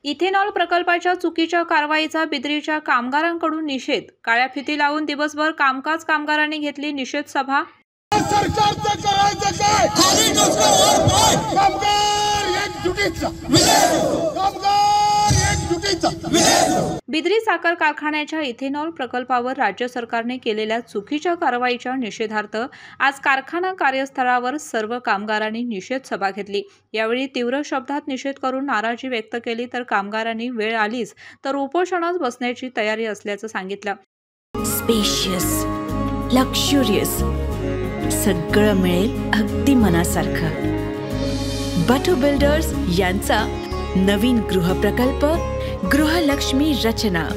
Ethanol प्रकल्पाच्या चुकीच्या कारवाईचा बिद्रीच्या कामगारांकडून निषेध। काळ्या फिती लावून दिवसभर कामगारांनी घेतली निषेध सभा। सरकारचं करायचं काय? खाली डोक्यावर पाय। कामगार एकजुटीचा बिद्री साखर कारखान्याच्या इथेनॉल प्रकल्पावर राज्य सरकारने केलेल्या चुकीच्या कारवाईच्या निषेधार्थ आज कारखाना कार्यस्थळावर सर्व कामगारांनी निषेध सभा घेतली। यावेळी तीव्र शब्दात निषेध करून नाराजी व्यक्त केली, तर कामगारांनी वेळ आलीच तर उपोषणास बसण्याची तयारी असल्याचं सांगितलं। स्पेशियस, लक्झुरियस, सगळं मिळेल अगदी मनासारखं। बटू बिल्डर्स यांचा नवीन गृहप्रकल्प गृहलक्ष्मी रचना।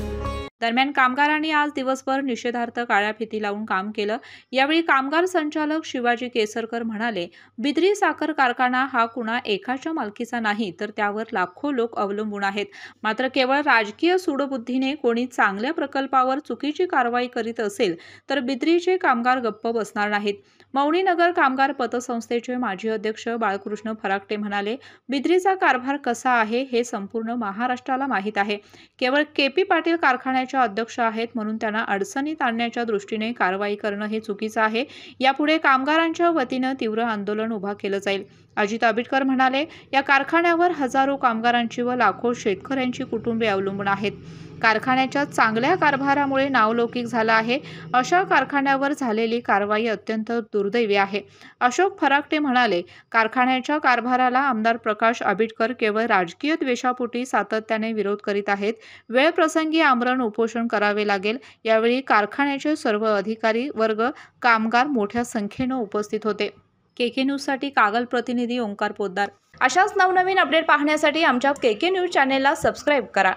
दरम्यान कामगारांनी आज दिवसभर निषेधार्थ काळ्या फिती लावून काम केलं। यावेळी कामगार संचालक शिवाजी केसरकर म्हणाले, बिद्री साखर कारखाना हा कुणा एकाच्या मालकीचा नाही, तर त्यावर लाखो लोक अवलंबून आहेत। मात्र केवळ राजकीय सूडबुद्धीने कोणी चांगल्या प्रकल्पावर चुकीची कारवाई करीत असेल तर बिद्रीचे कामगार गप्प बसणार नाहीत। मौनी नगर कामगार पतसंस्थेचे माजी अध्यक्ष बाळकृष्ण फराकटे म्हणाले, बिद्रीचा कारभार कसा आहे हे संपूर्ण महाराष्ट्राला माहीत आहे। केवळ केपी पाटील कारखान्याच्या अध्यक्ष आहेत म्हणून त्यांना अडचणीत आणण्याच्या दृष्टीने कारवाई करणं हे चुकीचं आहे। यापुढे कामगारांच्या वतीनं तीव्र आंदोलन उभा केलं जाईल। अजित आबिटकर म्हणाले, या कारखान्यावर हजारो कामगारांची व लाखो शेतकऱ्यांची कुटुंबे अवलंबून आहेत। कारखान्याच्या चांगल्या कारभारामुळे नावलौकिक झाला आहे। अशा कारखान्यावर झालेली कारवाई अत्यंत दुर्दैवी आहे। अशोक फराकटे म्हणाले, कारखान्याच्या कारभाराला आमदार प्रकाश आबिटकर केवळ राजकीय द्वेषापोटी सातत्याने विरोध करीत आहेत। वेळ प्रसंगी आमरण उपोषण करावे लागेल। यावेळी कारखान्याचे सर्व अधिकारी वर्ग, कामगार मोठ्या संख्येने उपस्थित होते। केके न्यूजसाठी कागल प्रतिनिधी ओंकार पोद्दार। अशाच नवनवीन अपडेट पाहण्यासाठी आमच्या केके न्यूज चॅनेलला सबस्क्राईब करा।